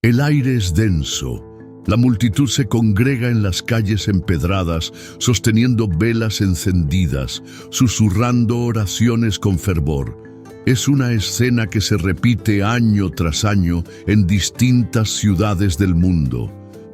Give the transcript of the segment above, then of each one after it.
El aire es denso. La multitud se congrega en las calles empedradas, sosteniendo velas encendidas, susurrando oraciones con fervor. Es una escena que se repite año tras año en distintas ciudades del mundo.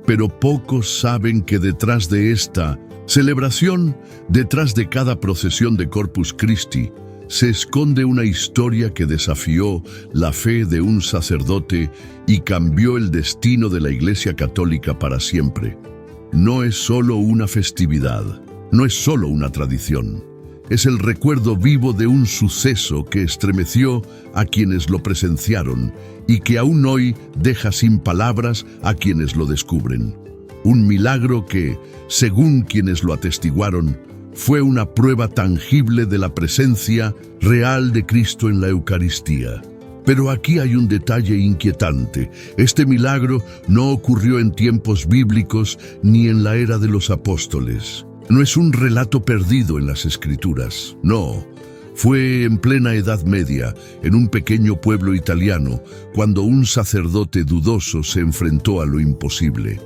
Pero pocos saben que detrás de esta celebración, detrás de cada procesión de Corpus Christi, se esconde una historia que desafió la fe de un sacerdote y cambió el destino de la Iglesia Católica para siempre. No es solo una festividad, no es solo una tradición. Es el recuerdo vivo de un suceso que estremeció a quienes lo presenciaron y que aún hoy deja sin palabras a quienes lo descubren. Un milagro que, según quienes lo atestiguaron, fue una prueba tangible de la presencia real de Cristo en la Eucaristía. Pero aquí hay un detalle inquietante. Este milagro no ocurrió en tiempos bíblicos ni en la era de los apóstoles. No es un relato perdido en las Escrituras. No, fue en plena Edad Media, en un pequeño pueblo italiano, cuando un sacerdote dudoso se enfrentó a lo imposible.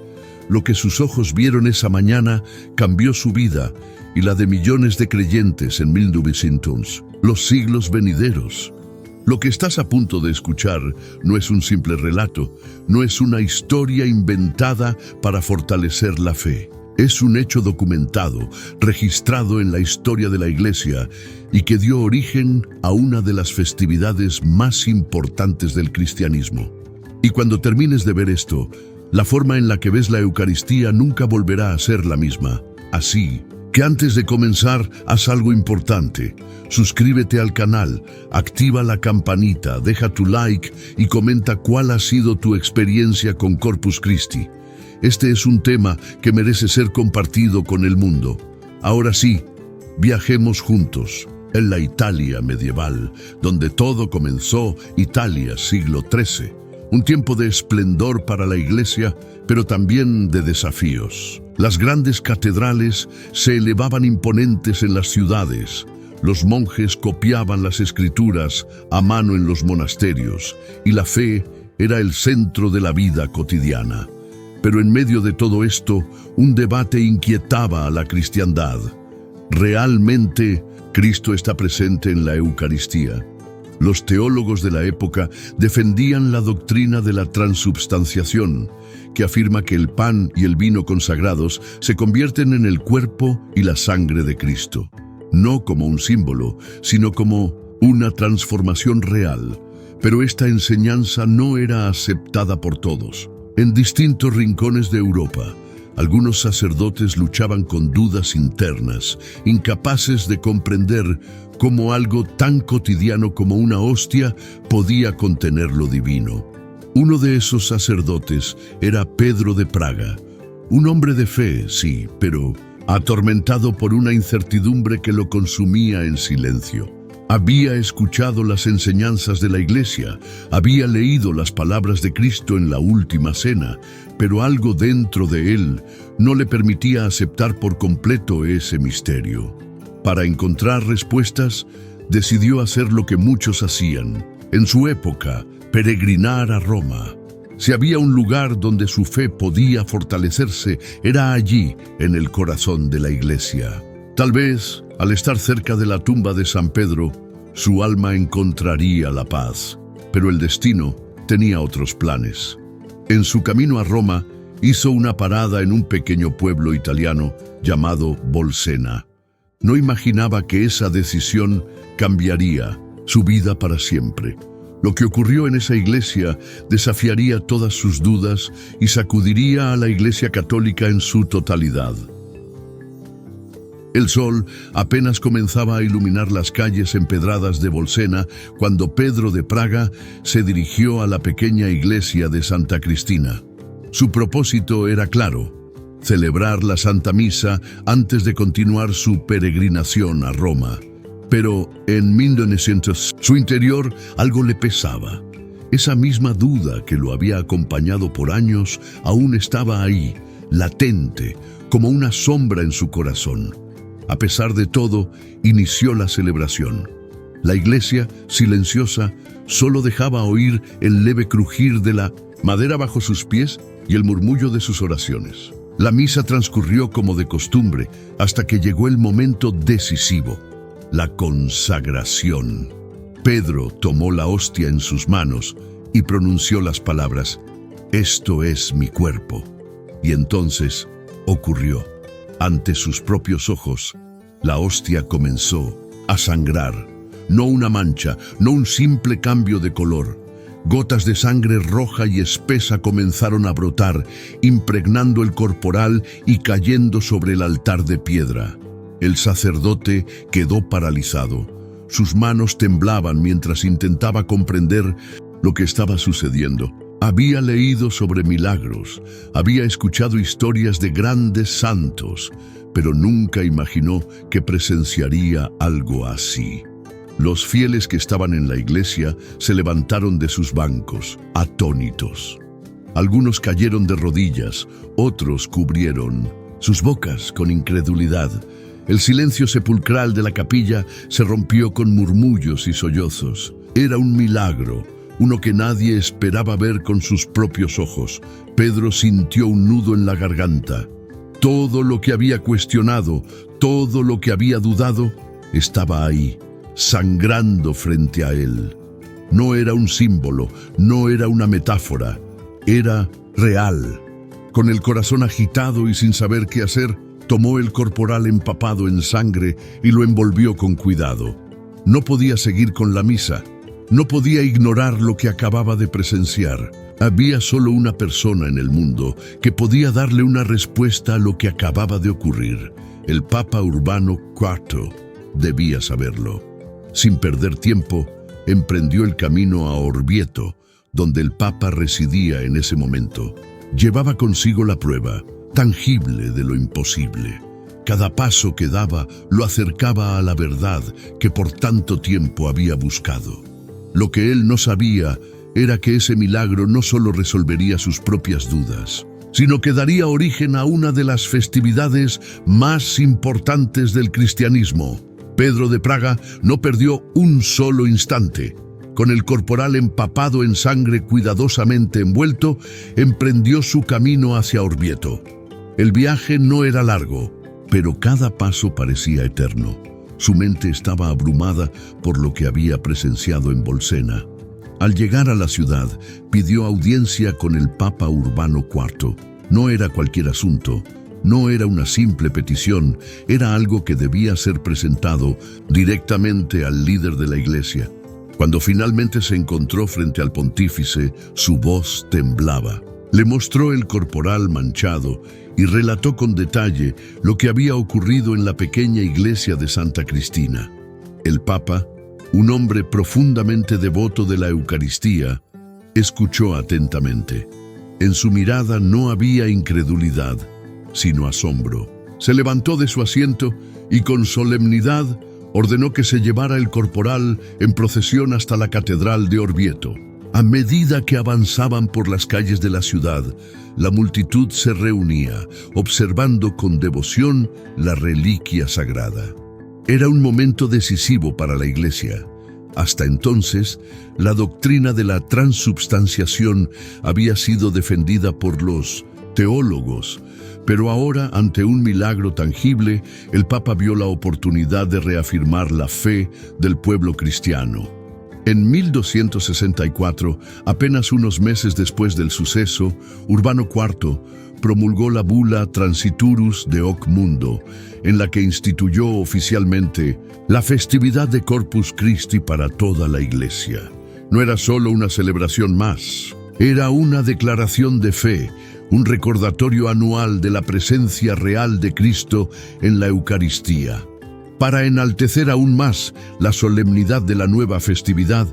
Lo que sus ojos vieron esa mañana cambió su vida y la de millones de creyentes en 1900, los siglos venideros. Lo que estás a punto de escuchar no es un simple relato, no es una historia inventada para fortalecer la fe. Es un hecho documentado, registrado en la historia de la Iglesia y que dio origen a una de las festividades más importantes del cristianismo. Y cuando termines de ver esto, la forma en la que ves la Eucaristía nunca volverá a ser la misma. Así que antes de comenzar, haz algo importante. Suscríbete al canal, activa la campanita, deja tu like y comenta cuál ha sido tu experiencia con Corpus Christi. Este es un tema que merece ser compartido con el mundo. Ahora sí, viajemos juntos. En la Italia medieval, donde todo comenzó, Italia, siglo XIII. Un tiempo de esplendor para la Iglesia, pero también de desafíos. Las grandes catedrales se elevaban imponentes en las ciudades. Los monjes copiaban las escrituras a mano en los monasterios, y la fe era el centro de la vida cotidiana. Pero en medio de todo esto, un debate inquietaba a la cristiandad. ¿Realmente Cristo está presente en la Eucaristía? Los teólogos de la época defendían la doctrina de la transubstanciación, que afirma que el pan y el vino consagrados se convierten en el cuerpo y la sangre de Cristo, no como un símbolo, sino como una transformación real. Pero esta enseñanza no era aceptada por todos. En distintos rincones de Europa, algunos sacerdotes luchaban con dudas internas, incapaces de comprender cómo algo tan cotidiano como una hostia podía contener lo divino. Uno de esos sacerdotes era Pedro de Praga, un hombre de fe, sí, pero atormentado por una incertidumbre que lo consumía en silencio. Había escuchado las enseñanzas de la Iglesia, había leído las palabras de Cristo en la última cena, pero algo dentro de él no le permitía aceptar por completo ese misterio. Para encontrar respuestas, decidió hacer lo que muchos hacían. En su época, peregrinar a Roma. Si había un lugar donde su fe podía fortalecerse, era allí, en el corazón de la Iglesia. Tal vez, al estar cerca de la tumba de San Pedro, su alma encontraría la paz. Pero el destino tenía otros planes. En su camino a Roma, hizo una parada en un pequeño pueblo italiano llamado Bolsena. No imaginaba que esa decisión cambiaría su vida para siempre. Lo que ocurrió en esa iglesia desafiaría todas sus dudas y sacudiría a la Iglesia Católica en su totalidad. El sol apenas comenzaba a iluminar las calles empedradas de Bolsena cuando Pedro de Praga se dirigió a la pequeña iglesia de Santa Cristina. Su propósito era claro: celebrar la Santa Misa antes de continuar su peregrinación a Roma. Pero en 1900, su interior algo le pesaba. Esa misma duda que lo había acompañado por años aún estaba ahí, latente, como una sombra en su corazón. A pesar de todo, inició la celebración. La iglesia, silenciosa, solo dejaba oír el leve crujir de la madera bajo sus pies y el murmullo de sus oraciones. La misa transcurrió como de costumbre hasta que llegó el momento decisivo, la consagración. Pedro tomó la hostia en sus manos y pronunció las palabras: «Esto es mi cuerpo». Y entonces ocurrió. Ante sus propios ojos, la hostia comenzó a sangrar. No una mancha, no un simple cambio de color. Gotas de sangre roja y espesa comenzaron a brotar, impregnando el corporal y cayendo sobre el altar de piedra. El sacerdote quedó paralizado. Sus manos temblaban mientras intentaba comprender lo que estaba sucediendo. Había leído sobre milagros, había escuchado historias de grandes santos, pero nunca imaginó que presenciaría algo así. Los fieles que estaban en la iglesia se levantaron de sus bancos, atónitos. Algunos cayeron de rodillas, otros cubrieron sus bocas con incredulidad. El silencio sepulcral de la capilla se rompió con murmullos y sollozos. Era un milagro, uno que nadie esperaba ver con sus propios ojos. Pedro sintió un nudo en la garganta. Todo lo que había cuestionado, todo lo que había dudado, estaba ahí, sangrando frente a él. No era un símbolo, no era una metáfora, era real. Con el corazón agitado y sin saber qué hacer, tomó el corporal empapado en sangre y lo envolvió con cuidado. No podía seguir con la misa. No podía ignorar lo que acababa de presenciar. Había solo una persona en el mundo que podía darle una respuesta a lo que acababa de ocurrir. El Papa Urbano IV debía saberlo. Sin perder tiempo, emprendió el camino a Orvieto, donde el Papa residía en ese momento. Llevaba consigo la prueba, tangible de lo imposible. Cada paso que daba lo acercaba a la verdad que por tanto tiempo había buscado. Lo que él no sabía era que ese milagro no solo resolvería sus propias dudas, sino que daría origen a una de las festividades más importantes del cristianismo. Pedro de Praga no perdió un solo instante. Con el corporal empapado en sangre cuidadosamente envuelto, emprendió su camino hacia Orvieto. El viaje no era largo, pero cada paso parecía eterno. Su mente estaba abrumada por lo que había presenciado en Bolsena. Al llegar a la ciudad, pidió audiencia con el Papa Urbano IV. No era cualquier asunto, no era una simple petición, era algo que debía ser presentado directamente al líder de la iglesia. Cuando finalmente se encontró frente al pontífice, su voz temblaba. Le mostró el corporal manchado y relató con detalle lo que había ocurrido en la pequeña iglesia de Santa Cristina. El Papa, un hombre profundamente devoto de la Eucaristía, escuchó atentamente. En su mirada no había incredulidad, sino asombro. Se levantó de su asiento y con solemnidad ordenó que se llevara el corporal en procesión hasta la catedral de Orvieto. A medida que avanzaban por las calles de la ciudad, la multitud se reunía, observando con devoción la reliquia sagrada. Era un momento decisivo para la Iglesia. Hasta entonces, la doctrina de la transubstanciación había sido defendida por los teólogos, pero ahora, ante un milagro tangible, el Papa vio la oportunidad de reafirmar la fe del pueblo cristiano. En 1264, apenas unos meses después del suceso, Urbano IV promulgó la bula Transiturus de Hoc Mundo, en la que instituyó oficialmente la festividad de Corpus Christi para toda la Iglesia. No era solo una celebración más, era una declaración de fe, un recordatorio anual de la presencia real de Cristo en la Eucaristía. Para enaltecer aún más la solemnidad de la nueva festividad,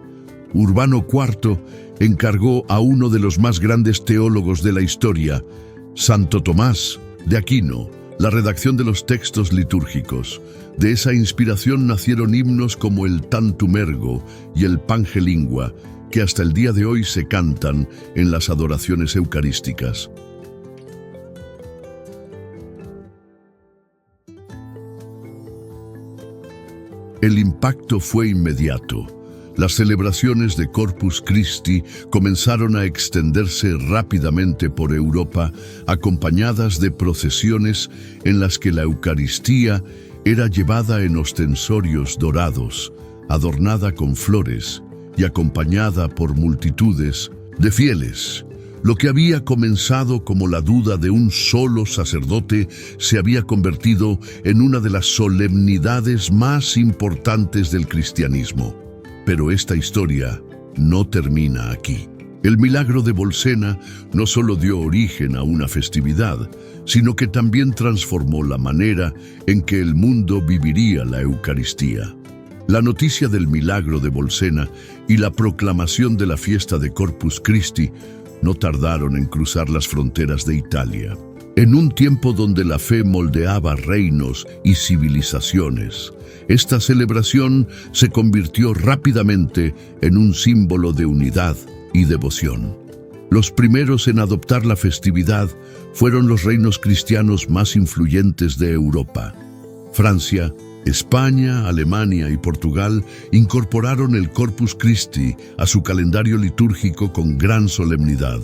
Urbano IV encargó a uno de los más grandes teólogos de la historia, Santo Tomás de Aquino, la redacción de los textos litúrgicos. De esa inspiración nacieron himnos como el Tantum Ergo y el Pange Lingua, que hasta el día de hoy se cantan en las adoraciones eucarísticas. El impacto fue inmediato. Las celebraciones de Corpus Christi comenzaron a extenderse rápidamente por Europa, acompañadas de procesiones en las que la Eucaristía era llevada en ostensorios dorados, adornada con flores y acompañada por multitudes de fieles. Lo que había comenzado como la duda de un solo sacerdote se había convertido en una de las solemnidades más importantes del cristianismo. Pero esta historia no termina aquí. El milagro de Bolsena no solo dio origen a una festividad, sino que también transformó la manera en que el mundo viviría la Eucaristía. La noticia del milagro de Bolsena y la proclamación de la fiesta de Corpus Christi no tardaron en cruzar las fronteras de Italia. En un tiempo donde la fe moldeaba reinos y civilizaciones, esta celebración se convirtió rápidamente en un símbolo de unidad y devoción. Los primeros en adoptar la festividad fueron los reinos cristianos más influyentes de Europa. Francia, España, Alemania y Portugal incorporaron el Corpus Christi a su calendario litúrgico con gran solemnidad.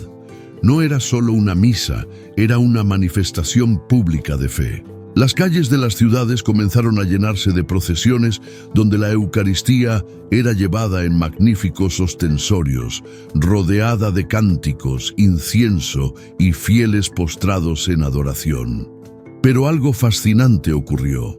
No era solo una misa, era una manifestación pública de fe. Las calles de las ciudades comenzaron a llenarse de procesiones donde la Eucaristía era llevada en magníficos ostensorios, rodeada de cánticos, incienso y fieles postrados en adoración. Pero algo fascinante ocurrió.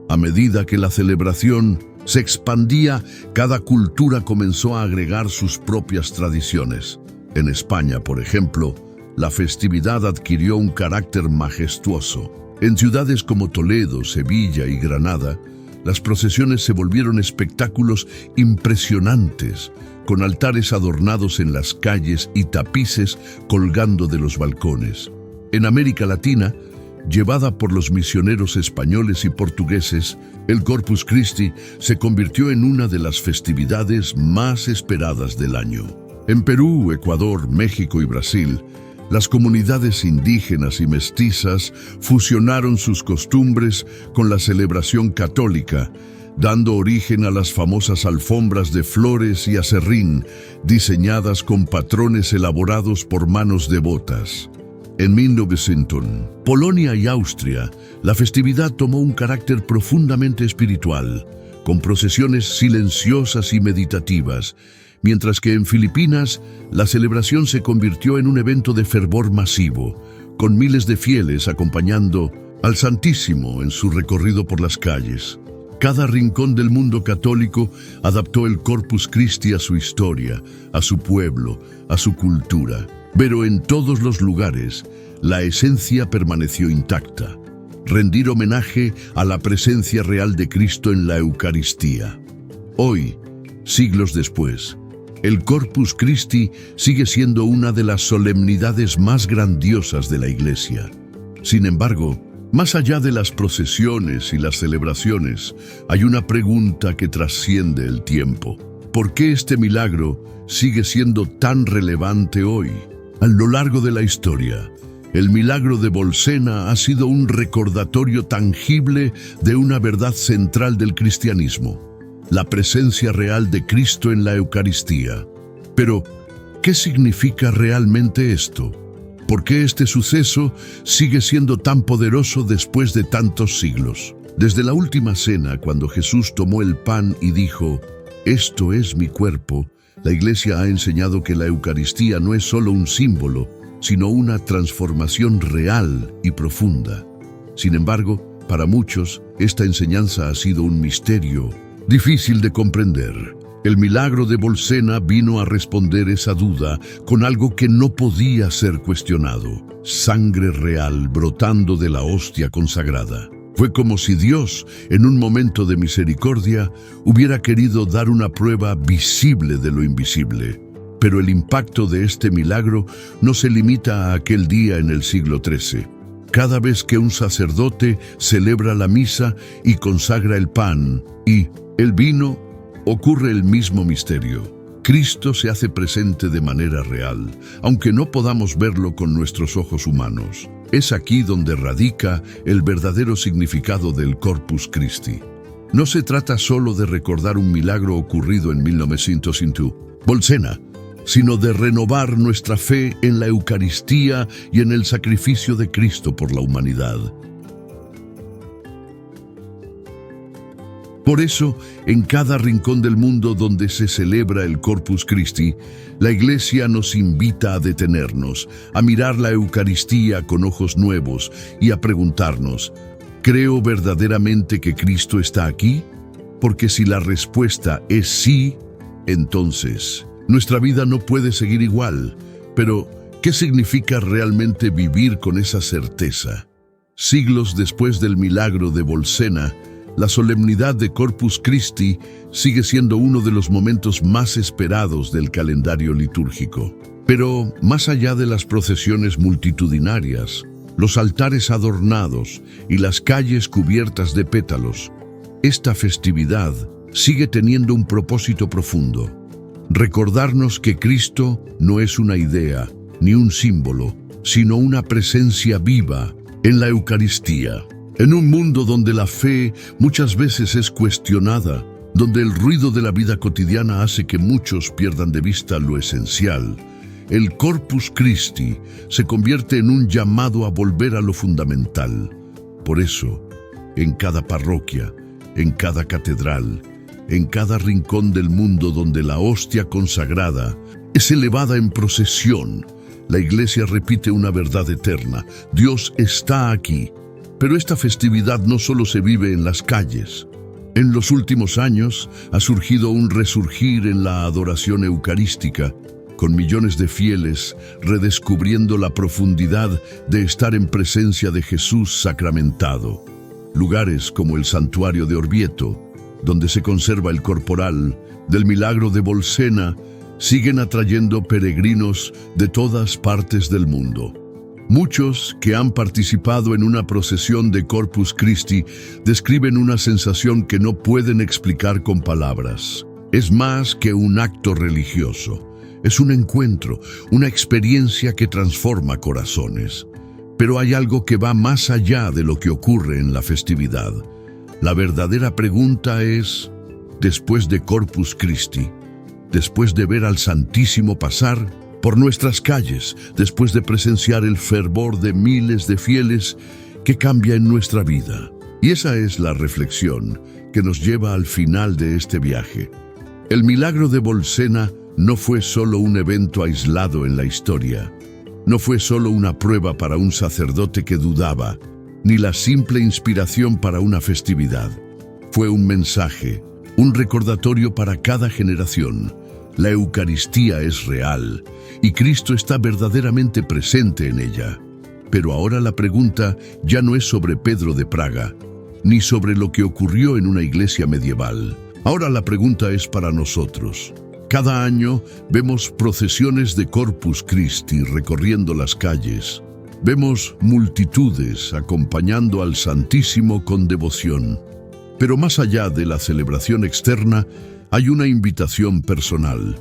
A medida que la celebración se expandía, cada cultura comenzó a agregar sus propias tradiciones. En España, por ejemplo, la festividad adquirió un carácter majestuoso. En ciudades como Toledo, Sevilla y Granada, las procesiones se volvieron espectáculos impresionantes, con altares adornados en las calles y tapices colgando de los balcones. En América Latina, llevada por los misioneros españoles y portugueses, el Corpus Christi se convirtió en una de las festividades más esperadas del año. En Perú, Ecuador, México y Brasil, las comunidades indígenas y mestizas fusionaron sus costumbres con la celebración católica, dando origen a las famosas alfombras de flores y aserrín, diseñadas con patrones elaborados por manos devotas. En 1900, Polonia y Austria, la festividad tomó un carácter profundamente espiritual, con procesiones silenciosas y meditativas, mientras que en Filipinas la celebración se convirtió en un evento de fervor masivo, con miles de fieles acompañando al Santísimo en su recorrido por las calles. Cada rincón del mundo católico adaptó el Corpus Christi a su historia, a su pueblo, a su cultura. Pero en todos los lugares, la esencia permaneció intacta: rendir homenaje a la presencia real de Cristo en la Eucaristía. Hoy, siglos después, el Corpus Christi sigue siendo una de las solemnidades más grandiosas de la Iglesia. Sin embargo, más allá de las procesiones y las celebraciones, hay una pregunta que trasciende el tiempo. ¿Por qué este milagro sigue siendo tan relevante hoy? A lo largo de la historia, el milagro de Bolsena ha sido un recordatorio tangible de una verdad central del cristianismo: la presencia real de Cristo en la Eucaristía. Pero, ¿qué significa realmente esto? ¿Por qué este suceso sigue siendo tan poderoso después de tantos siglos? Desde la última cena, cuando Jesús tomó el pan y dijo: «Esto es mi cuerpo», la Iglesia ha enseñado que la Eucaristía no es solo un símbolo, sino una transformación real y profunda. Sin embargo, para muchos, esta enseñanza ha sido un misterio difícil de comprender. El milagro de Bolsena vino a responder esa duda con algo que no podía ser cuestionado: sangre real brotando de la hostia consagrada. Fue como si Dios, en un momento de misericordia, hubiera querido dar una prueba visible de lo invisible. Pero el impacto de este milagro no se limita a aquel día en el siglo XIII. Cada vez que un sacerdote celebra la misa y consagra el pan y el vino, ocurre el mismo misterio. Cristo se hace presente de manera real, aunque no podamos verlo con nuestros ojos humanos. Es aquí donde radica el verdadero significado del Corpus Christi. No se trata solo de recordar un milagro ocurrido en 1902, Bolsena, sino de renovar nuestra fe en la Eucaristía y en el sacrificio de Cristo por la humanidad. Por eso, en cada rincón del mundo donde se celebra el Corpus Christi, la Iglesia nos invita a detenernos, a mirar la Eucaristía con ojos nuevos y a preguntarnos, ¿creo verdaderamente que Cristo está aquí? Porque si la respuesta es sí, entonces nuestra vida no puede seguir igual. Pero, ¿qué significa realmente vivir con esa certeza? Siglos después del milagro de Bolsena, la solemnidad de Corpus Christi sigue siendo uno de los momentos más esperados del calendario litúrgico. Pero, más allá de las procesiones multitudinarias, los altares adornados y las calles cubiertas de pétalos, esta festividad sigue teniendo un propósito profundo: recordarnos que Cristo no es una idea ni un símbolo, sino una presencia viva en la Eucaristía. En un mundo donde la fe muchas veces es cuestionada, donde el ruido de la vida cotidiana hace que muchos pierdan de vista lo esencial, el Corpus Christi se convierte en un llamado a volver a lo fundamental. Por eso, en cada parroquia, en cada catedral, en cada rincón del mundo donde la hostia consagrada es elevada en procesión, la Iglesia repite una verdad eterna: Dios está aquí. Pero esta festividad no solo se vive en las calles. En los últimos años ha surgido un resurgir en la adoración eucarística, con millones de fieles redescubriendo la profundidad de estar en presencia de Jesús sacramentado. Lugares como el Santuario de Orvieto, donde se conserva el corporal del milagro de Bolsena, siguen atrayendo peregrinos de todas partes del mundo. Muchos que han participado en una procesión de Corpus Christi describen una sensación que no pueden explicar con palabras. Es más que un acto religioso. Es un encuentro, una experiencia que transforma corazones. Pero hay algo que va más allá de lo que ocurre en la festividad. La verdadera pregunta es, después de Corpus Christi, después de ver al Santísimo pasar por nuestras calles, después de presenciar el fervor de miles de fieles, ¿qué cambia en nuestra vida? Y esa es la reflexión que nos lleva al final de este viaje. El milagro de Bolsena no fue solo un evento aislado en la historia, no fue solo una prueba para un sacerdote que dudaba, ni la simple inspiración para una festividad. Fue un mensaje, un recordatorio para cada generación. La Eucaristía es real y Cristo está verdaderamente presente en ella. Pero ahora la pregunta ya no es sobre Pedro de Praga, ni sobre lo que ocurrió en una iglesia medieval. Ahora la pregunta es para nosotros. Cada año vemos procesiones de Corpus Christi recorriendo las calles. Vemos multitudes acompañando al Santísimo con devoción. Pero más allá de la celebración externa, hay una invitación personal.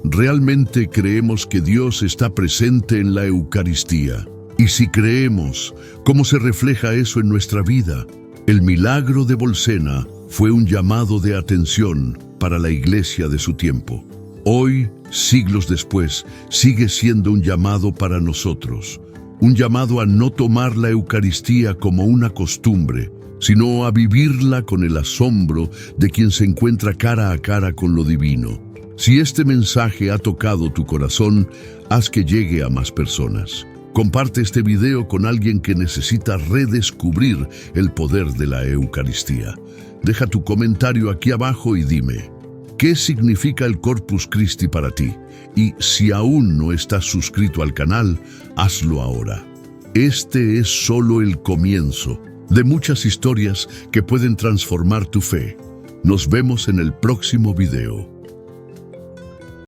¿Realmente creemos que Dios está presente en la Eucaristía? Y si creemos, ¿cómo se refleja eso en nuestra vida? El milagro de Bolsena fue un llamado de atención para la Iglesia de su tiempo. Hoy, siglos después, sigue siendo un llamado para nosotros. Un llamado a no tomar la Eucaristía como una costumbre, sino a vivirla con el asombro de quien se encuentra cara a cara con lo divino. Si este mensaje ha tocado tu corazón, haz que llegue a más personas. Comparte este video con alguien que necesita redescubrir el poder de la Eucaristía. Deja tu comentario aquí abajo y dime, ¿qué significa el Corpus Christi para ti? Y si aún no estás suscrito al canal, hazlo ahora. Este es solo el comienzo de muchas historias que pueden transformar tu fe. Nos vemos en el próximo video.